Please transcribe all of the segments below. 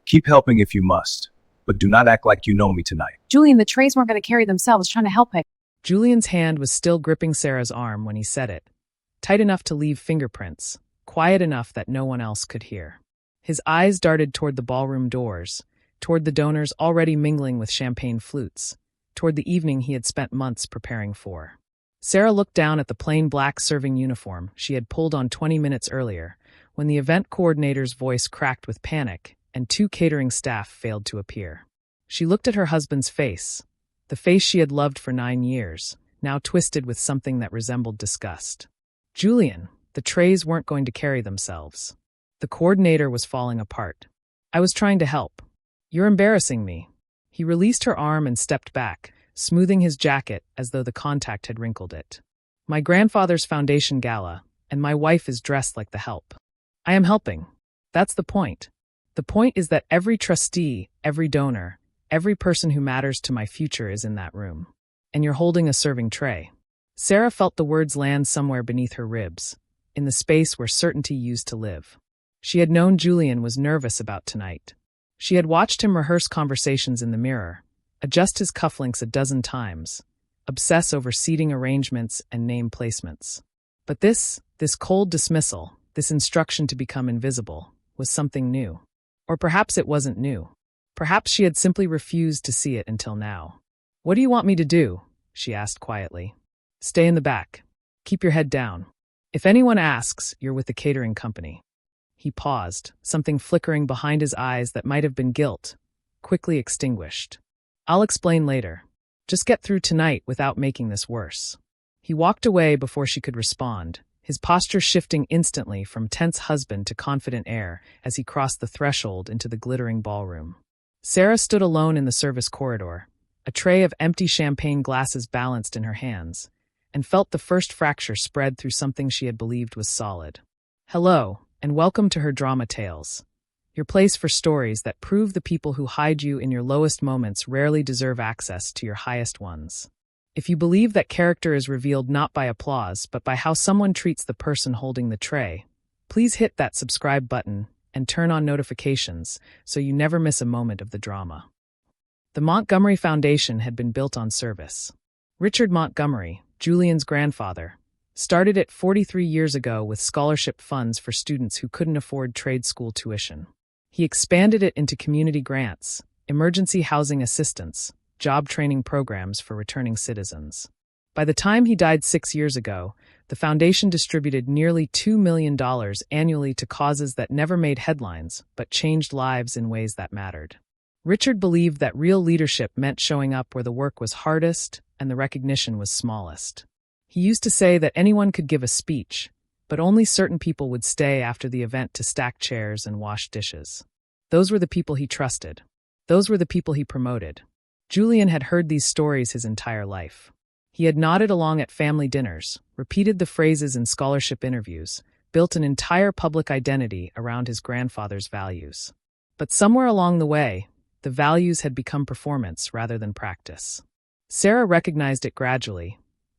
Keep helping if you must, but do not act like you know me tonight. Julian, the trays weren't going to carry themselves, trying to help it. Julian's hand was still gripping Sarah's arm when he said it, tight enough to leave fingerprints, quiet enough that no one else could hear. His eyes darted toward the ballroom doors, toward the donors already mingling with champagne flutes, toward the evening he had spent months preparing for. Sarah looked down at the plain black serving uniform she had pulled on 20 minutes earlier, when the event coordinator's voice cracked with panic and 2 catering staff failed to appear. She looked at her husband's face, the face she had loved for 9 years, now twisted with something that resembled disgust. Julian, the trays weren't going to carry themselves. The coordinator was falling apart. I was trying to help. You're embarrassing me. He released her arm and stepped back, smoothing his jacket as though the contact had wrinkled it. My grandfather's foundation gala, and my wife is dressed like the help. I am helping. That's the point. The point is that every trustee, every donor, every person who matters to my future is in that room. And you're holding a serving tray. Sarah felt the words land somewhere beneath her ribs, in the space where certainty used to live. She had known Julian was nervous about tonight. She had watched him rehearse conversations in the mirror, adjust his cufflinks a dozen times, obsess over seating arrangements and name placements. But this cold dismissal, this instruction to become invisible, was something new. Or perhaps it wasn't new. Perhaps she had simply refused to see it until now. What do you want me to do? She asked quietly. Stay in the back. Keep your head down. If anyone asks, you're with the catering company. He paused, something flickering behind his eyes that might have been guilt, quickly extinguished. I'll explain later. Just get through tonight without making this worse. He walked away before she could respond, his posture shifting instantly from tense husband to confident heir as he crossed the threshold into the glittering ballroom. Sarah stood alone in the service corridor, a tray of empty champagne glasses balanced in her hands, and felt the first fracture spread through something she had believed was solid. Hello, and welcome to her drama tales. Your place for stories that prove the people who hide you in your lowest moments rarely deserve access to your highest ones. If you believe that character is revealed not by applause but by how someone treats the person holding the tray, please hit that subscribe button and turn on notifications so you never miss a moment of the drama. The Montgomery Foundation had been built on service. Richard Montgomery, Julian's grandfather, started it 43 years ago with scholarship funds for students who couldn't afford trade school tuition. He expanded it into community grants, emergency housing assistance, job training programs for returning citizens. By the time he died 6 years ago, the foundation distributed nearly $2 million annually to causes that never made headlines but changed lives in ways that mattered. Richard believed that real leadership meant showing up where the work was hardest and the recognition was smallest. He used to say that anyone could give a speech, but only certain people would stay after the event to stack chairs and wash dishes. Those were the people he trusted. Those were the people he promoted. Julian had heard these stories his entire life. He had nodded along at family dinners, repeated the phrases in scholarship interviews, built an entire public identity around his grandfather's values. But somewhere along the way, the values had become performance rather than practice. Sarah recognized it gradually,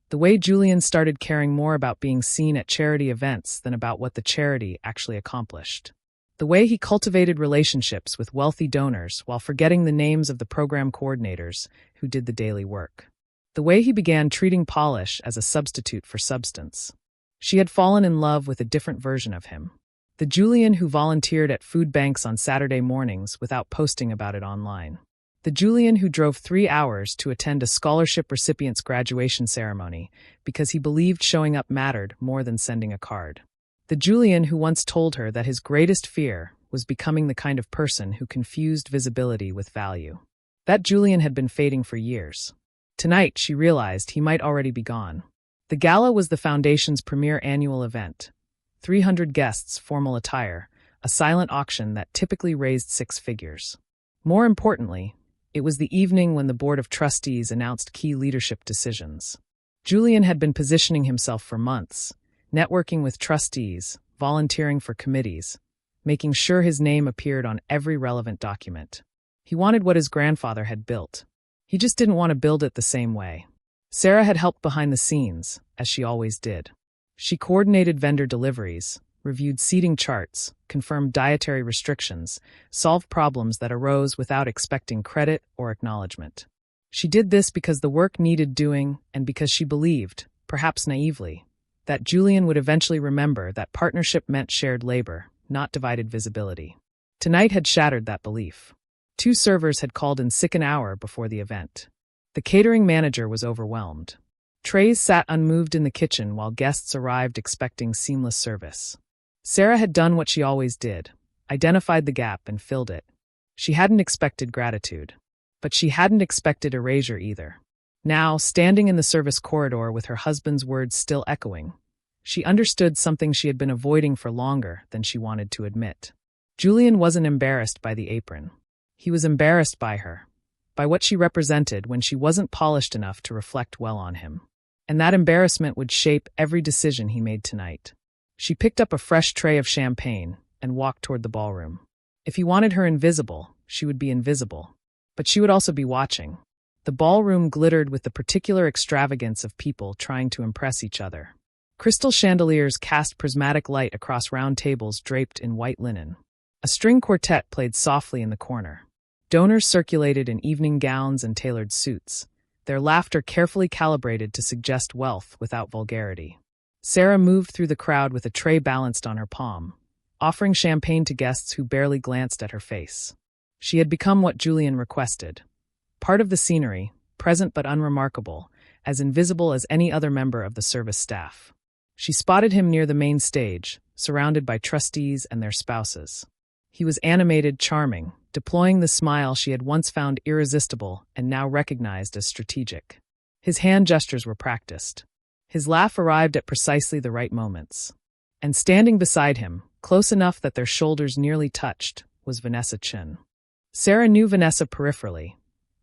the way Julian started caring more about being seen at charity events than about what the charity actually accomplished. The way he cultivated relationships with wealthy donors while forgetting the names of the program coordinators who did the daily work. The way he began treating polish as a substitute for substance. She had fallen in love with a different version of him. The Julian who volunteered at food banks on Saturday mornings without posting about it online. The Julian who drove 3 hours to attend a scholarship recipient's graduation ceremony because he believed showing up mattered more than sending a card. The Julian who once told her that his greatest fear was becoming the kind of person who confused visibility with value. That Julian had been fading for years. Tonight, she realized he might already be gone. The gala was the foundation's premier annual event. 300 guests, formal attire, a silent auction that typically raised 6 figures. More importantly, it was the evening when the board of trustees announced key leadership decisions. Julian had been positioning himself for months, networking with trustees, volunteering for committees, making sure his name appeared on every relevant document. He wanted what his grandfather had built. He just didn't want to build it the same way. Sarah had helped behind the scenes, as she always did. She coordinated vendor deliveries, reviewed seating charts, confirmed dietary restrictions, solved problems that arose without expecting credit or acknowledgement. She did this because the work needed doing and because she believed, perhaps naively, that Julian would eventually remember that partnership meant shared labor, not divided visibility. Tonight had shattered that belief. 2 servers had called in sick an hour before the event. The catering manager was overwhelmed. Trays sat unmoved in the kitchen while guests arrived expecting seamless service. Sarah had done what she always did, identified the gap and filled it. She hadn't expected gratitude. But she hadn't expected erasure either. Now, standing in the service corridor with her husband's words still echoing, she understood something she had been avoiding for longer than she wanted to admit. Julian wasn't embarrassed by the apron. He was embarrassed by her, by what she represented when she wasn't polished enough to reflect well on him. And that embarrassment would shape every decision he made tonight. She picked up a fresh tray of champagne and walked toward the ballroom. If he wanted her invisible, she would be invisible. But she would also be watching. The ballroom glittered with the particular extravagance of people trying to impress each other. Crystal chandeliers cast prismatic light across round tables draped in white linen. A string quartet played softly in the corner. Donors circulated in evening gowns and tailored suits, their laughter carefully calibrated to suggest wealth without vulgarity. Sarah moved through the crowd with a tray balanced on her palm, offering champagne to guests who barely glanced at her face. She had become what Julian requested. Part of the scenery, present but unremarkable, as invisible as any other member of the service staff. She spotted him near the main stage, surrounded by trustees and their spouses. He was animated, charming, deploying the smile she had once found irresistible and now recognized as strategic. His hand gestures were practiced. His laugh arrived at precisely the right moments. And standing beside him, close enough that their shoulders nearly touched, was Vanessa Chin. Sarah knew Vanessa peripherally,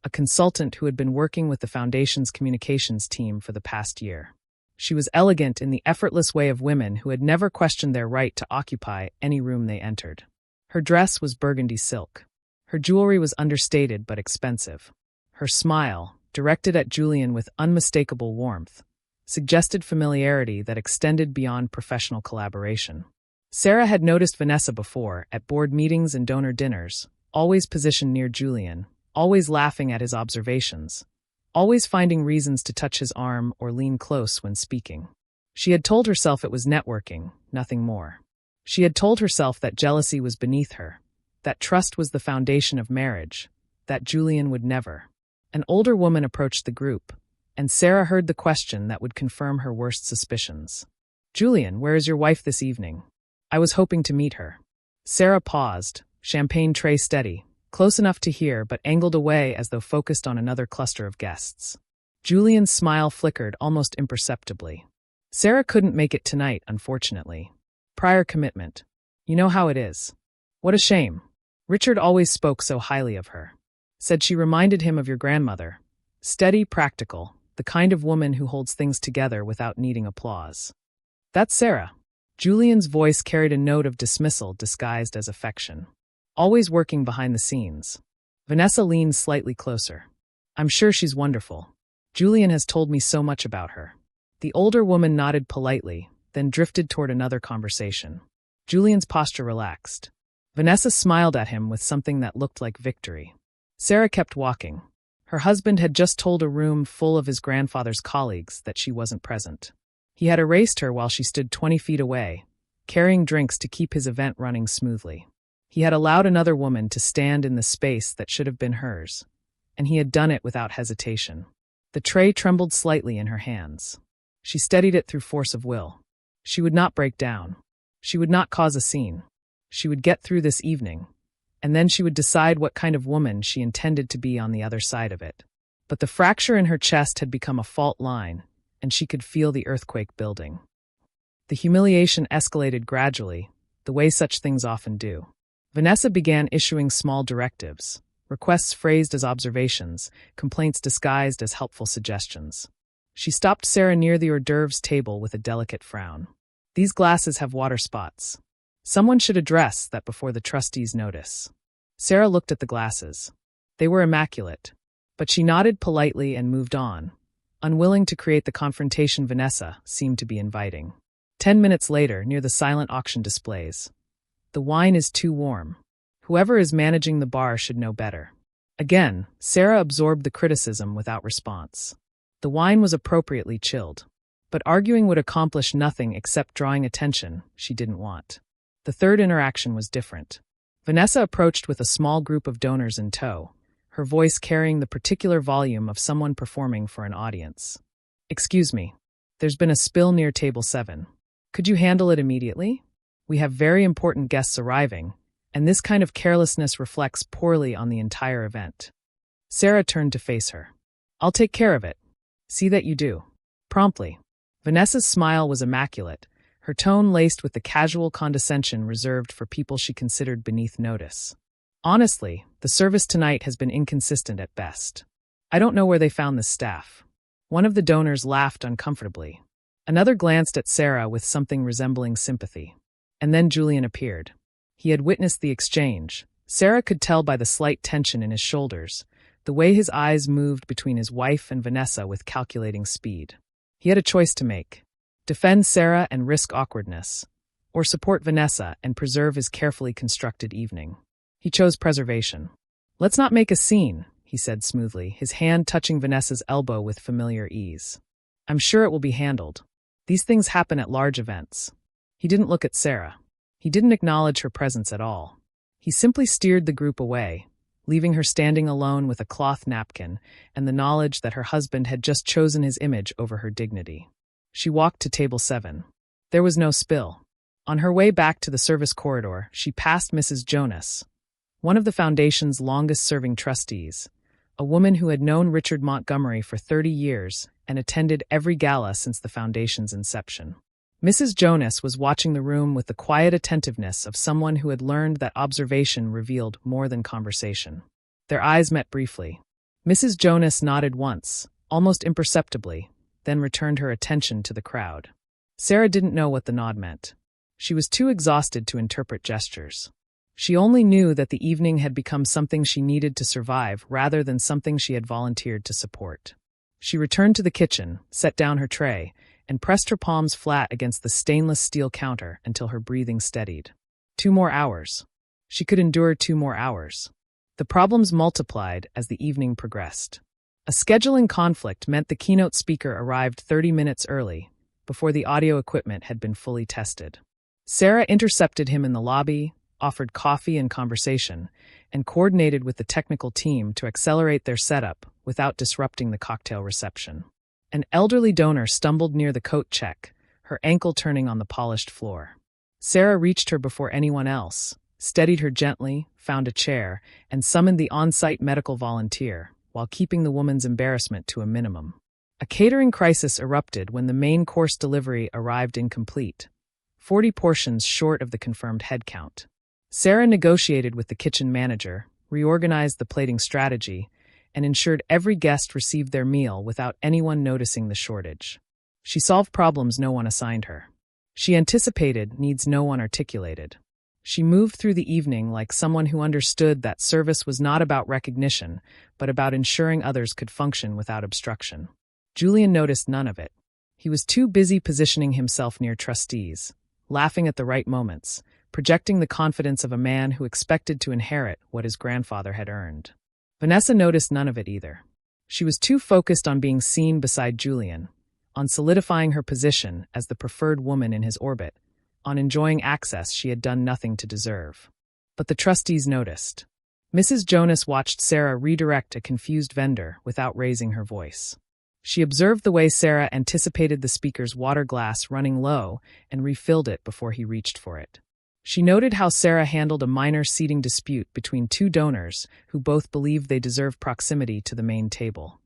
a consultant who had been working with the Foundation's communications team for the past year. She was elegant in the effortless way of women who had never questioned their right to occupy any room they entered. Her dress was burgundy silk. Her jewelry was understated but expensive. Her smile, directed at Julian with unmistakable warmth, suggested familiarity that extended beyond professional collaboration. Sarah had noticed Vanessa before, at board meetings and donor dinners, always positioned near Julian, always laughing at his observations, always finding reasons to touch his arm or lean close when speaking. She had told herself it was networking, nothing more. She had told herself that jealousy was beneath her, that trust was the foundation of marriage, that Julian would never. An older woman approached the group, and Sarah heard the question that would confirm her worst suspicions. "Julian, where is your wife this evening? I was hoping to meet her." Sarah paused, champagne tray steady, close enough to hear but angled away as though focused on another cluster of guests. Julian's smile flickered almost imperceptibly. "Sarah couldn't make it tonight, unfortunately. Prior commitment. You know how it is. What a shame. Richard always spoke so highly of her. Said she reminded him of your grandmother. Steady, practical, the kind of woman who holds things together without needing applause." "That's Sarah." Julian's voice carried a note of dismissal disguised as affection. "Always working behind the scenes." Vanessa leaned slightly closer. "I'm sure she's wonderful. Julian has told me so much about her." The older woman nodded politely, then drifted toward another conversation. Julian's posture relaxed. Vanessa smiled at him with something that looked like victory. Sarah kept walking. Her husband had just told a room full of his grandfather's colleagues that she wasn't present. He had erased her while she stood 20 feet away, carrying drinks to keep his event running smoothly. He had allowed another woman to stand in the space that should have been hers, and he had done it without hesitation. The tray trembled slightly in her hands. She steadied it through force of will. She would not break down. She would not cause a scene. She would get through this evening, and then she would decide what kind of woman she intended to be on the other side of it. But the fracture in her chest had become a fault line, and she could feel the earthquake building. The humiliation escalated gradually, the way such things often do. Vanessa began issuing small directives, requests phrased as observations, complaints disguised as helpful suggestions. She stopped Sarah near the hors d'oeuvres table with a delicate frown. "These glasses have water spots. Someone should address that before the trustees notice." Sarah looked at the glasses. They were immaculate, but she nodded politely and moved on, unwilling to create the confrontation Vanessa seemed to be inviting. 10 minutes later, near the silent auction displays. The wine is too warm. Whoever is managing the bar should know better. Again, Sarah absorbed the criticism without response. The wine was appropriately chilled. But arguing would accomplish nothing except drawing attention she didn't want. The third interaction was different. Vanessa approached with a small group of donors in tow, her voice carrying the particular volume of someone performing for an audience. "Excuse me. There's been a spill near table 7. Could you handle it immediately? We have very important guests arriving, and this kind of carelessness reflects poorly on the entire event." Sarah turned to face her. "I'll take care of it. See that you do." Promptly. Vanessa's smile was immaculate, her tone laced with the casual condescension reserved for people she considered beneath notice. "Honestly, the service tonight has been inconsistent at best. I don't know where they found this staff." One of the donors laughed uncomfortably. Another glanced at Sarah with something resembling sympathy. And then Julian appeared. He had witnessed the exchange. Sarah could tell by the slight tension in his shoulders, the way his eyes moved between his wife and Vanessa with calculating speed. He had a choice to make: defend Sarah and risk awkwardness, or support Vanessa and preserve his carefully constructed evening. He chose preservation. "Let's not make a scene," he said smoothly, his hand touching Vanessa's elbow with familiar ease. "I'm sure it will be handled. These things happen at large events." He didn't look at Sarah. He didn't acknowledge her presence at all. He simply steered the group away, leaving her standing alone with a cloth napkin and the knowledge that her husband had just chosen his image over her dignity. She walked to table 7. There was no spill. On her way back to the service corridor, she passed Mrs. Jonas, one of the foundation's longest-serving trustees, a woman who had known Richard Montgomery for 30 years and attended every gala since the foundation's inception. Mrs. Jonas was watching the room with the quiet attentiveness of someone who had learned that observation revealed more than conversation. Their eyes met briefly. Mrs. Jonas nodded once, almost imperceptibly, then returned her attention to the crowd. Sarah didn't know what the nod meant. She was too exhausted to interpret gestures. She only knew that the evening had become something she needed to survive rather than something she had volunteered to support. She returned to the kitchen, set down her tray, and pressed her palms flat against the stainless steel counter until her breathing steadied. 2 more hours. She could endure 2 more hours. The problems multiplied as the evening progressed. A scheduling conflict meant the keynote speaker arrived 30 minutes early, before the audio equipment had been fully tested. Sarah intercepted him in the lobby, offered coffee and conversation, and coordinated with the technical team to accelerate their setup without disrupting the cocktail reception. An elderly donor stumbled near the coat check, her ankle turning on the polished floor. Sarah reached her before anyone else, steadied her gently, found a chair, and summoned the on-site medical volunteer, while keeping the woman's embarrassment to a minimum. A catering crisis erupted when the main course delivery arrived incomplete, 40 portions short of the confirmed head count. Sarah negotiated with the kitchen manager, reorganized the plating strategy, and ensured every guest received their meal without anyone noticing the shortage. She solved problems no one assigned her. She anticipated needs no one articulated. She moved through the evening like someone who understood that service was not about recognition, but about ensuring others could function without obstruction. Julian noticed none of it. He was too busy positioning himself near trustees, laughing at the right moments, projecting the confidence of a man who expected to inherit what his grandfather had earned. Vanessa noticed none of it either. She was too focused on being seen beside Julian, on solidifying her position as the preferred woman in his orbit, on enjoying access she had done nothing to deserve. But the trustees noticed. Mrs. Jonas watched Sarah redirect a confused vendor without raising her voice. She observed the way Sarah anticipated the speaker's water glass running low and refilled it before he reached for it. She noted how Sarah handled a minor seating dispute between 2 donors who both believed they deserved proximity to the main table,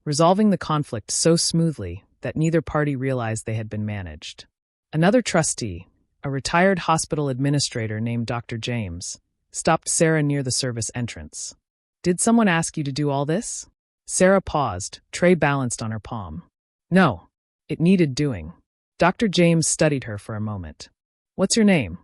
resolving the conflict so smoothly that neither party realized they had been managed. Another trustee, a retired hospital administrator named Dr. James, stopped Sarah near the service entrance. "Did someone ask you to do all this?" Sarah paused, tray balanced on her palm. "No, it needed doing." Dr. James studied her for a moment. "What's your name?"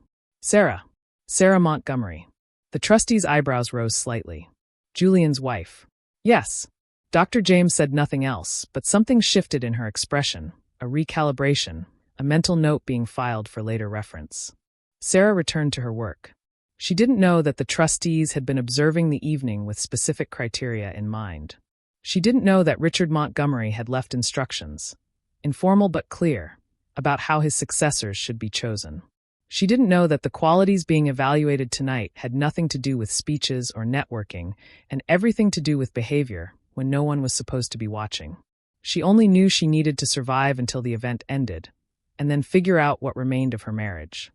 "Sarah. Sarah Montgomery." The trustee's eyebrows rose slightly. "Julian's wife." "Yes." Dr. James said nothing else, but something shifted in her expression, a recalibration, a mental note being filed for later reference. Sarah returned to her work. She didn't know that the trustees had been observing the evening with specific criteria in mind. She didn't know that Richard Montgomery had left instructions, informal but clear, about how his successors should be chosen. She didn't know that the qualities being evaluated tonight had nothing to do with speeches or networking, and everything to do with behavior when no one was supposed to be watching. She only knew she needed to survive until the event ended, and then figure out what remained of her marriage.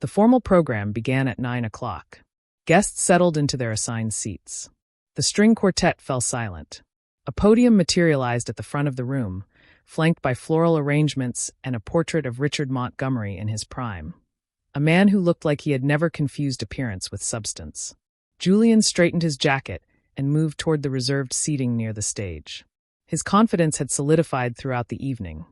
The formal program began at 9 o'clock. Guests settled into their assigned seats. The string quartet fell silent. A podium materialized at the front of the room, flanked by floral arrangements and a portrait of Richard Montgomery in his prime. A man who looked like he had never confused appearance with substance. Julian straightened his jacket and moved toward the reserved seating near the stage. His confidence had solidified throughout the evening.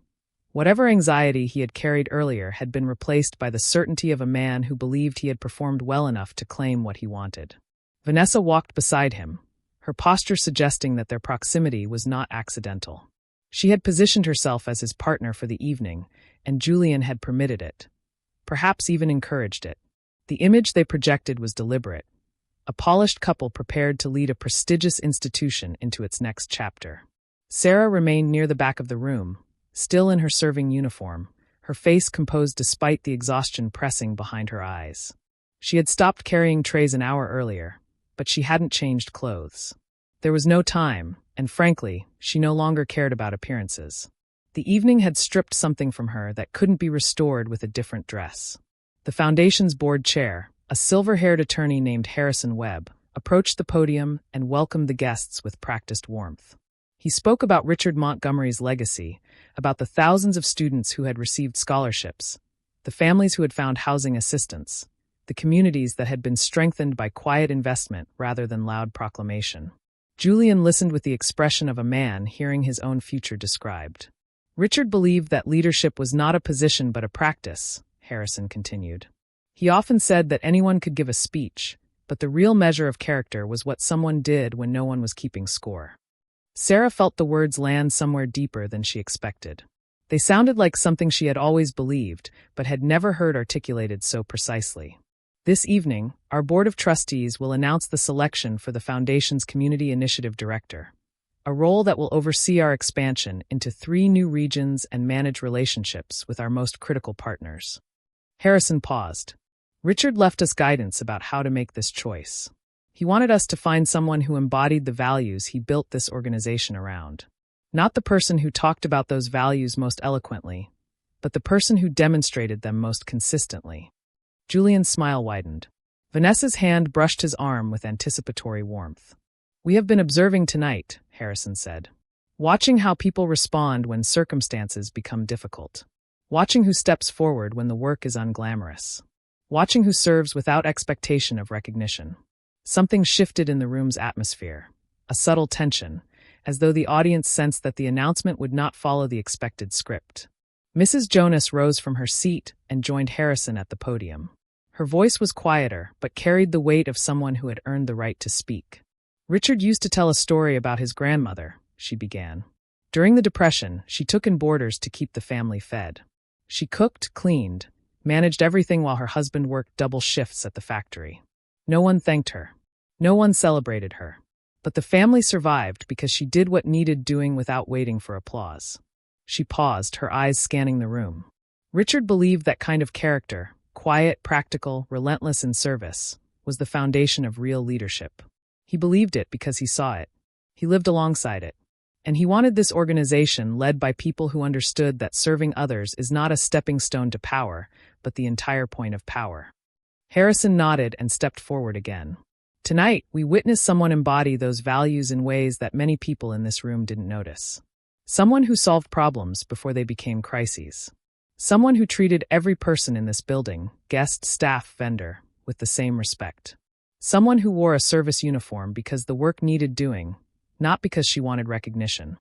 Whatever anxiety he had carried earlier had been replaced by the certainty of a man who believed he had performed well enough to claim what he wanted. Vanessa walked beside him, her posture suggesting that their proximity was not accidental. She had positioned herself as his partner for the evening, and Julian had permitted it, perhaps even encouraged it. The image they projected was deliberate, a polished couple prepared to lead a prestigious institution into its next chapter. Sarah remained near the back of the room, still in her serving uniform, her face composed despite the exhaustion pressing behind her eyes. She had stopped carrying trays an hour earlier, but she hadn't changed clothes. There was no time, and frankly, she no longer cared about appearances. The evening had stripped something from her that couldn't be restored with a different dress. The Foundation's board chair, a silver-haired attorney named Harrison Webb, approached the podium and welcomed the guests with practiced warmth. He spoke about Richard Montgomery's legacy, about the thousands of students who had received scholarships, the families who had found housing assistance, the communities that had been strengthened by quiet investment rather than loud proclamation. Julian listened with the expression of a man hearing his own future described. Richard believed that leadership was not a position but a practice, Harrison continued. He often said that anyone could give a speech, but the real measure of character was what someone did when no one was keeping score. Sarah felt the words land somewhere deeper than she expected. They sounded like something she had always believed, but had never heard articulated so precisely. This evening, our Board of Trustees will announce the selection for the Foundation's Community Initiative Director, a role that will oversee our expansion into 3 new regions and manage relationships with our most critical partners. Harrison paused. Richard left us guidance about how to make this choice. He wanted us to find someone who embodied the values he built this organization around. Not the person who talked about those values most eloquently, but the person who demonstrated them most consistently. Julian's smile widened. Vanessa's hand brushed his arm with anticipatory warmth. "We have been observing tonight," Harrison said. "Watching how people respond when circumstances become difficult. Watching who steps forward when the work is unglamorous. Watching who serves without expectation of recognition." Something shifted in the room's atmosphere, a subtle tension, as though the audience sensed that the announcement would not follow the expected script. Mrs. Jonas rose from her seat and joined Harrison at the podium. Her voice was quieter, but carried the weight of someone who had earned the right to speak. "Richard used to tell a story about his grandmother," she began. "During the Depression, she took in boarders to keep the family fed. She cooked, cleaned, managed everything while her husband worked double shifts at the factory. No one thanked her. No one celebrated her. But the family survived because she did what needed doing without waiting for applause." She paused, her eyes scanning the room. Richard believed that kind of character, quiet, practical, relentless in service, was the foundation of real leadership. He believed it because he saw it. He lived alongside it. And he wanted this organization led by people who understood that serving others is not a stepping stone to power, but the entire point of power. Harrison nodded and stepped forward again. "Tonight, we witnessed someone embody those values in ways that many people in this room didn't notice. Someone who solved problems before they became crises. Someone who treated every person in this building, guest, staff, vendor, with the same respect. Someone who wore a service uniform because the work needed doing, not because she wanted recognition."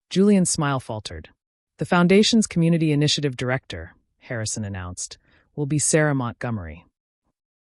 Julian's smile faltered. "The Foundation's Community Initiative Director," Harrison announced, "will be Sarah Montgomery."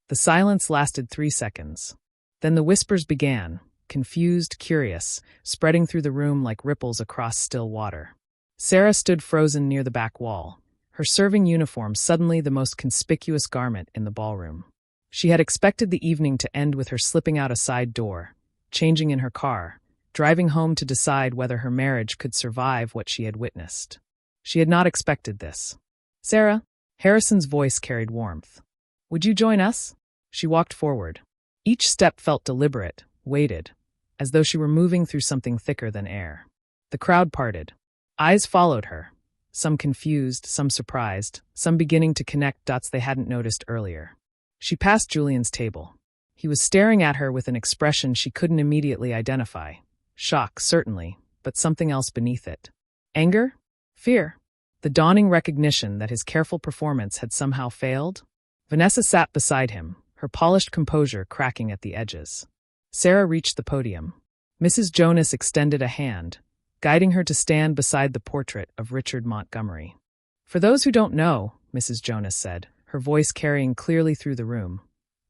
The silence lasted 3 seconds. Then the whispers began, confused, curious, spreading through the room like ripples across still water. Sarah stood frozen near the back wall, her serving uniform suddenly the most conspicuous garment in the ballroom. She had expected the evening to end with her slipping out a side door, changing in her car, driving home to decide whether her marriage could survive what she had witnessed. She had not expected this. "Sarah," Harrison's voice carried warmth. "Would you join us?" She walked forward. Each step felt deliberate, weighted, as though she were moving through something thicker than air. The crowd parted. Eyes followed her, some confused, some surprised, some beginning to connect dots they hadn't noticed earlier. She passed Julian's table. He was staring at her with an expression she couldn't immediately identify. Shock, certainly, but something else beneath it. Anger? Fear? The dawning recognition that his careful performance had somehow failed? Vanessa sat beside him, her polished composure cracking at the edges. Sarah reached the podium. Mrs. Jonas extended a hand, guiding her to stand beside the portrait of Richard Montgomery. "For those who don't know," Mrs. Jonas said, her voice carrying clearly through the room,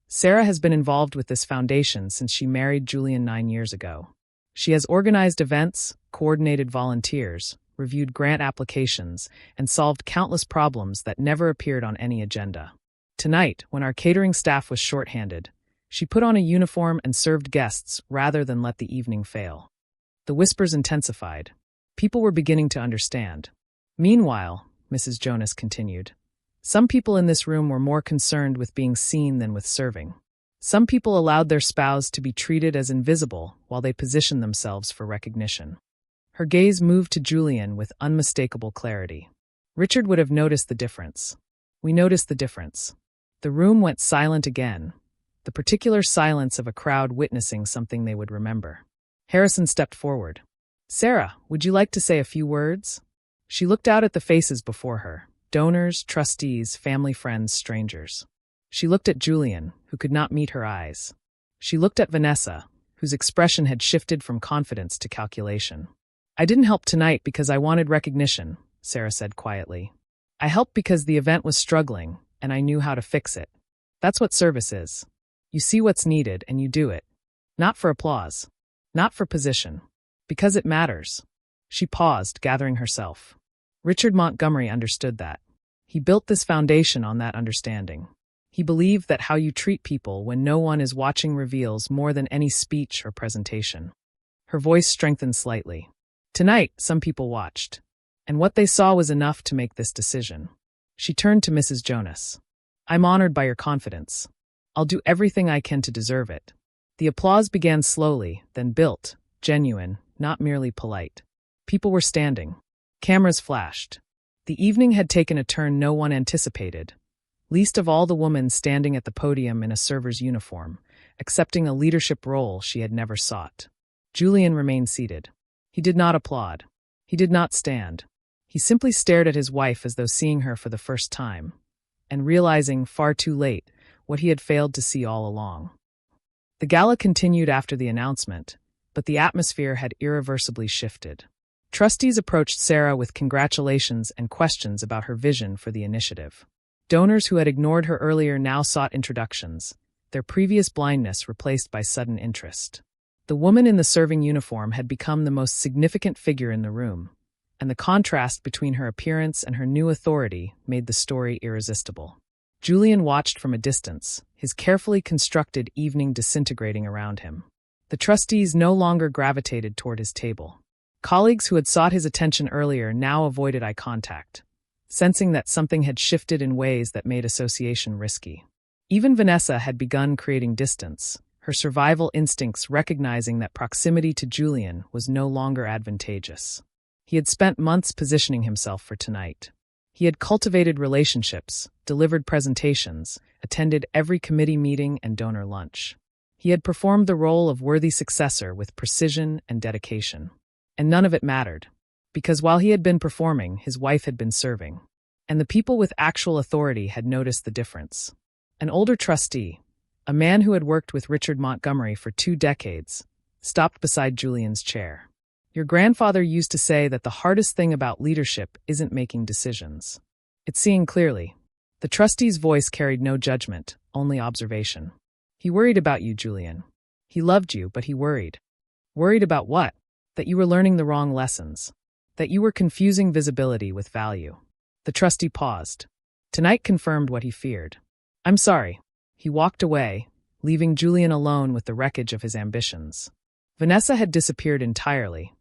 "Sarah has been involved with this foundation since she married Julian 9 years ago. She has organized events, coordinated volunteers, reviewed grant applications, and solved countless problems that never appeared on any agenda. Tonight, when our catering staff was shorthanded, she put on a uniform and served guests rather than let the evening fail." The whispers intensified. People were beginning to understand. "Meanwhile," Mrs. Jonas continued, "some people in this room were more concerned with being seen than with serving. Some people allowed their spouse to be treated as invisible while they positioned themselves for recognition." Her gaze moved to Julian with unmistakable clarity. Richard would have noticed the difference. "We noticed the difference." The room went silent again, the particular silence of a crowd witnessing something they would remember. Harrison stepped forward. "Sarah, would you like to say a few words?" She looked out at the faces before her, donors, trustees, family friends, strangers. She looked at Julian, who could not meet her eyes. She looked at Vanessa, whose expression had shifted from confidence to calculation. "I didn't help tonight because I wanted recognition," Sarah said quietly. "I helped because the event was struggling, and I knew how to fix it. That's what service is. You see what's needed, and you do it. Not for applause. Not for position. Because it matters." She paused, gathering herself. Richard Montgomery understood that. He built this foundation on that understanding. He believed that how you treat people when no one is watching reveals more than any speech or presentation. Her voice strengthened slightly. "Tonight, some people watched, and what they saw was enough to make this decision." She turned to Mrs. Jonas. "I'm honored by your confidence. I'll do everything I can to deserve it." The applause began slowly, then built, genuine, not merely polite. People were standing. Cameras flashed. The evening had taken a turn no one anticipated, least of all the woman standing at the podium in a server's uniform, accepting a leadership role she had never sought. Julian remained seated. He did not applaud. He did not stand. He simply stared at his wife as though seeing her for the first time, and realizing, far too late, what he had failed to see all along. The gala continued after the announcement, but the atmosphere had irreversibly shifted. Trustees approached Sarah with congratulations and questions about her vision for the initiative. Donors who had ignored her earlier now sought introductions, their previous blindness replaced by sudden interest. The woman in the serving uniform had become the most significant figure in the room, and the contrast between her appearance and her new authority made the story irresistible. Julian watched from a distance, his carefully constructed evening disintegrating around him. The trustees no longer gravitated toward his table. Colleagues who had sought his attention earlier now avoided eye contact, sensing that something had shifted in ways that made association risky. Even Vanessa had begun creating distance, her survival instincts recognizing that proximity to Julian was no longer advantageous. He had spent months positioning himself for tonight. He had cultivated relationships, delivered presentations, attended every committee meeting and donor lunch. He had performed the role of worthy successor with precision and dedication. And none of it mattered, because while he had been performing, his wife had been serving. And the people with actual authority had noticed the difference. An older trustee, a man who had worked with Richard Montgomery for 2 decades, stopped beside Julian's chair. "Your grandfather used to say that the hardest thing about leadership isn't making decisions. It's seeing clearly." The trustee's voice carried no judgment, only observation. "He worried about you, Julian. He loved you, but he worried." "Worried about what?" "That you were learning the wrong lessons. That you were confusing visibility with value." The trustee paused. Tonight confirmed what he feared. I'm sorry. He walked away, leaving Julian alone with the wreckage of his ambitions. Vanessa had disappeared entirely.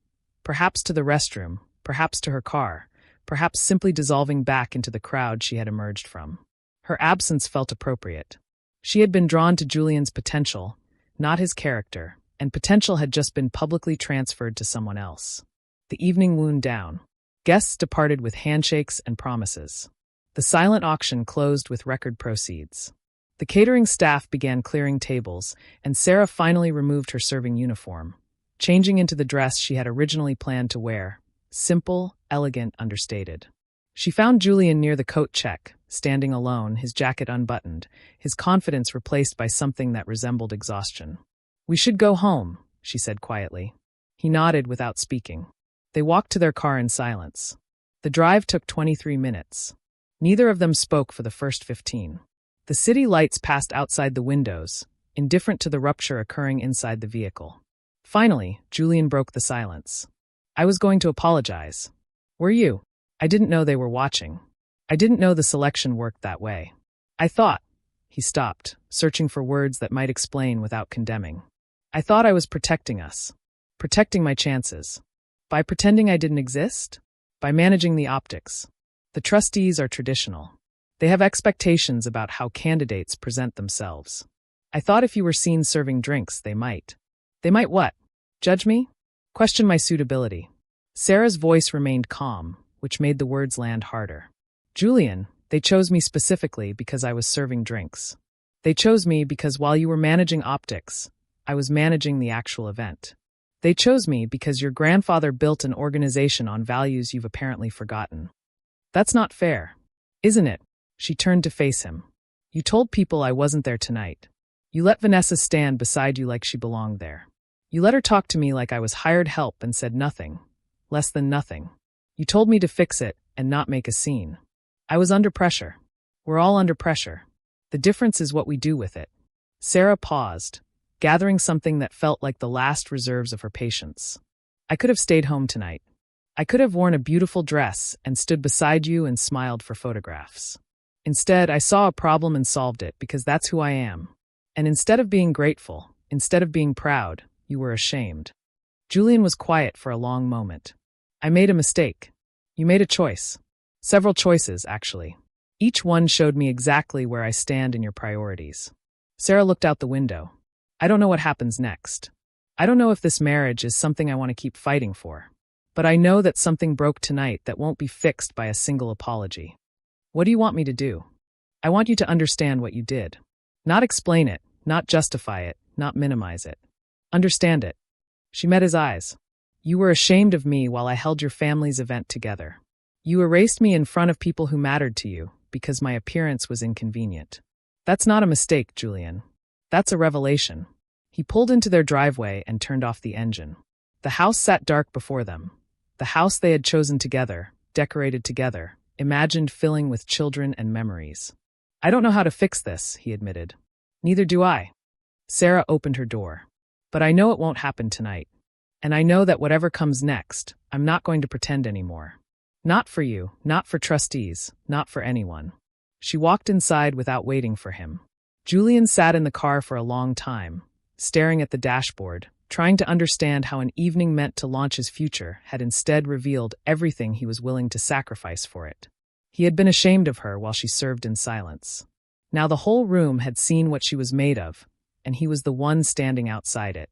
Perhaps to the restroom, perhaps to her car, perhaps simply dissolving back into the crowd she had emerged from. Her absence felt appropriate. She had been drawn to Julian's potential, not his character, and potential had just been publicly transferred to someone else. The evening wound down. Guests departed with handshakes and promises. The silent auction closed with record proceeds. The catering staff began clearing tables, and Sarah finally removed her serving uniform, changing into the dress she had originally planned to wear, simple, elegant, understated. She found Julian near the coat check, standing alone, his jacket unbuttoned, his confidence replaced by something that resembled exhaustion. We should go home, she said quietly. He nodded without speaking. They walked to their car in silence. The drive took 23 minutes. Neither of them spoke for the first 15. The city lights passed outside the windows, indifferent to the rupture occurring inside the vehicle. Finally, Julian broke the silence. I was going to apologize. Were you? I didn't know they were watching. I didn't know the selection worked that way. I thought. He stopped, searching for words that might explain without condemning. I thought I was protecting us. Protecting my chances. By pretending I didn't exist? By managing the optics. The trustees are traditional. They have expectations about how candidates present themselves. I thought if you were seen serving drinks, they might. They might what? Judge me? Question my suitability. Sarah's voice remained calm, which made the words land harder. Julian, they chose me specifically because I was serving drinks. They chose me because while you were managing optics, I was managing the actual event. They chose me because your grandfather built an organization on values you've apparently forgotten. That's not fair, isn't it? She turned to face him. You told people I wasn't there tonight. You let Vanessa stand beside you like she belonged there. You let her talk to me like I was hired help and said nothing, less than nothing. You told me to fix it and not make a scene. I was under pressure. We're all under pressure. The difference is what we do with it. Sarah paused, gathering something that felt like the last reserves of her patience. I could have stayed home tonight. I could have worn a beautiful dress and stood beside you and smiled for photographs. Instead, I saw a problem and solved it because that's who I am. And instead of being grateful, instead of being proud, you were ashamed. Julian was quiet for a long moment. I made a mistake. You made a choice. Several choices, actually. Each one showed me exactly where I stand in your priorities. Sarah looked out the window. I don't know what happens next. I don't know if this marriage is something I want to keep fighting for. But I know that something broke tonight that won't be fixed by a single apology. What do you want me to do? I want you to understand what you did. Not explain it, not justify it, not minimize it. Understand it. She met his eyes. You were ashamed of me while I held your family's event together. You erased me in front of people who mattered to you because my appearance was inconvenient. That's not a mistake, Julian. That's a revelation. He pulled into their driveway and turned off the engine. The house sat dark before them. The house they had chosen together, decorated together, imagined filling with children and memories. I don't know how to fix this, he admitted. Neither do I. Sarah opened her door. But I know it won't happen tonight. And I know that whatever comes next, I'm not going to pretend anymore. Not for you, not for trustees, not for anyone. She walked inside without waiting for him. Julian sat in the car for a long time, staring at the dashboard, trying to understand how an evening meant to launch his future had instead revealed everything he was willing to sacrifice for it. He had been ashamed of her while she served in silence. Now the whole room had seen what she was made of, and he was the one standing outside it.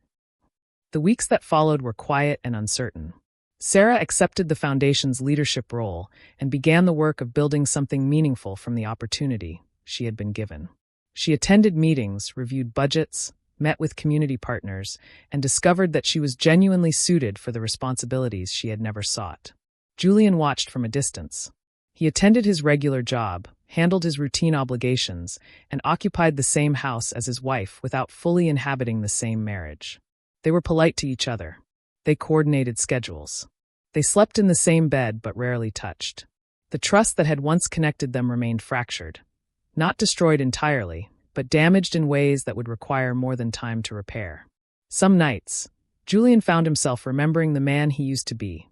The weeks that followed were quiet and uncertain. Sarah accepted the foundation's leadership role and began the work of building something meaningful from the opportunity she had been given. She attended meetings, reviewed budgets, met with community partners, and discovered that she was genuinely suited for the responsibilities she had never sought. Julian watched from a distance. He attended his regular job, handled his routine obligations, and occupied the same house as his wife without fully inhabiting the same marriage. They were polite to each other. They coordinated schedules. They slept in the same bed but rarely touched. The trust that had once connected them remained fractured. Not destroyed entirely, but damaged in ways that would require more than time to repair. Some nights, Julian found himself remembering the man he used to be,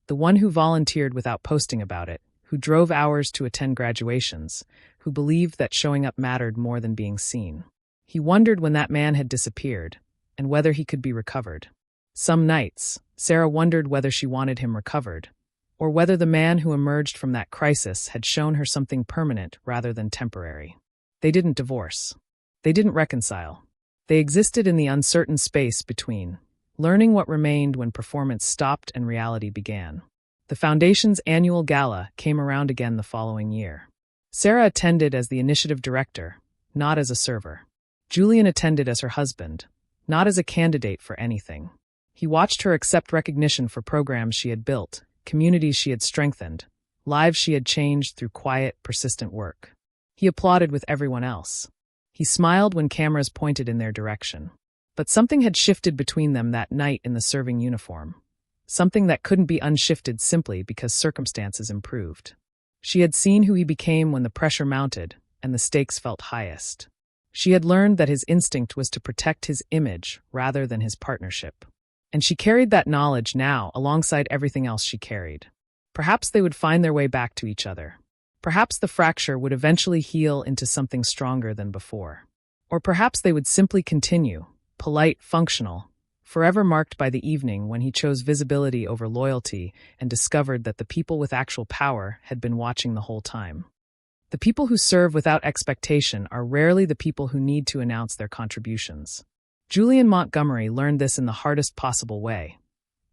the one who volunteered without posting about it, who drove hours to attend graduations, who believed that showing up mattered more than being seen. He wondered when that man had disappeared, and whether he could be recovered. Some nights, Sarah wondered whether she wanted him recovered, or whether the man who emerged from that crisis had shown her something permanent rather than temporary. They didn't divorce. They didn't reconcile. They existed in the uncertain space between, learning what remained when performance stopped and reality began. The Foundation's annual gala came around again the following year. Sarah attended as the initiative director, not as a server. Julian attended as her husband, not as a candidate for anything. He watched her accept recognition for programs she had built, communities she had strengthened, lives she had changed through quiet, persistent work. He applauded with everyone else. He smiled when cameras pointed in their direction. But something had shifted between them that night in the serving uniform. Something that couldn't be unshifted simply because circumstances improved. She had seen who he became when the pressure mounted and the stakes felt highest. She had learned that his instinct was to protect his image rather than his partnership. And she carried that knowledge now alongside everything else she carried. Perhaps they would find their way back to each other. Perhaps the fracture would eventually heal into something stronger than before. Or perhaps they would simply continue, polite, functional, forever marked by the evening when he chose visibility over loyalty and discovered that the people with actual power had been watching the whole time. The people who serve without expectation are rarely the people who need to announce their contributions. Julian Montgomery learned this in the hardest possible way.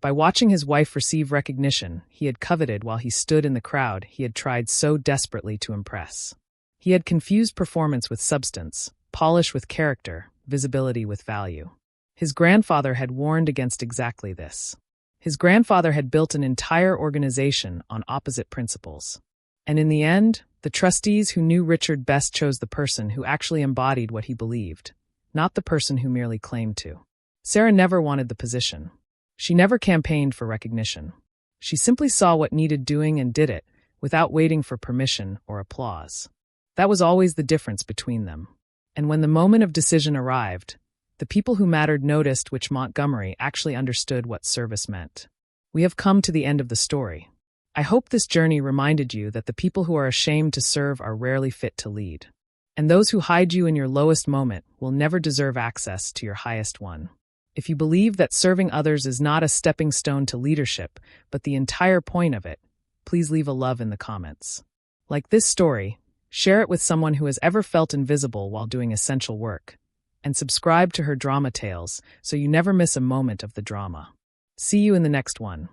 By watching his wife receive recognition he had coveted while he stood in the crowd he had tried so desperately to impress. He had confused performance with substance, polish with character, visibility with value. His grandfather had warned against exactly this. His grandfather had built an entire organization on opposite principles. And in the end, the trustees who knew Richard best chose the person who actually embodied what he believed, not the person who merely claimed to. Sarah never wanted the position. She never campaigned for recognition. She simply saw what needed doing and did it, without waiting for permission or applause. That was always the difference between them. And when the moment of decision arrived, the people who mattered noticed which Montgomery actually understood what service meant. We have come to the end of the story. I hope this journey reminded you that the people who are ashamed to serve are rarely fit to lead. And those who hide you in your lowest moment will never deserve access to your highest one. If you believe that serving others is not a stepping stone to leadership, but the entire point of it, please leave a love in the comments. Like this story, share it with someone who has ever felt invisible while doing essential work, and subscribe to her drama tales so you never miss a moment of the drama. See you in the next one.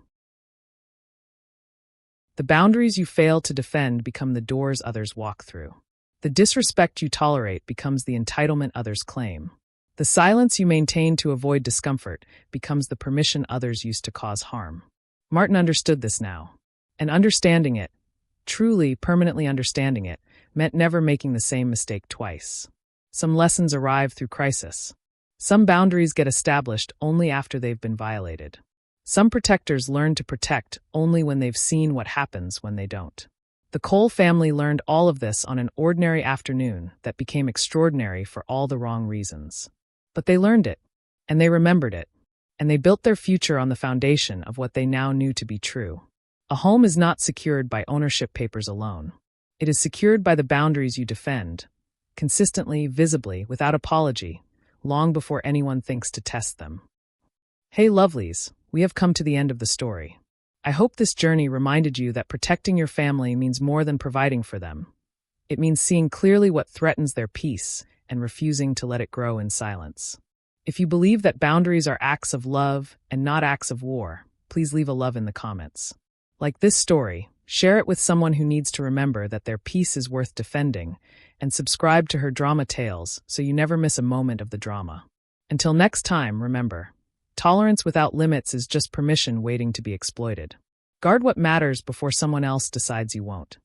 The boundaries you fail to defend become the doors others walk through. The disrespect you tolerate becomes the entitlement others claim. The silence you maintain to avoid discomfort becomes the permission others use to cause harm. Martin understood this now. And understanding it, truly, permanently understanding it, meant never making the same mistake twice. Some lessons arrive through crisis. Some boundaries get established only after they've been violated. Some protectors learn to protect only when they've seen what happens when they don't. The Cole family learned all of this on an ordinary afternoon that became extraordinary for all the wrong reasons. But they learned it, and they remembered it, and they built their future on the foundation of what they now knew to be true. A home is not secured by ownership papers alone. It is secured by the boundaries you defend, consistently, visibly, without apology, long before anyone thinks to test them. Hey lovelies, we have come to the end of the story. I hope this journey reminded you that protecting your family means more than providing for them. It means seeing clearly what threatens their peace and refusing to let it grow in silence. If you believe that boundaries are acts of love and not acts of war, please leave a love in the comments. Like this story, share it with someone who needs to remember that their peace is worth defending, and subscribe to her drama tales so you never miss a moment of the drama. Until next time, remember, tolerance without limits is just permission waiting to be exploited. Guard what matters before someone else decides you won't.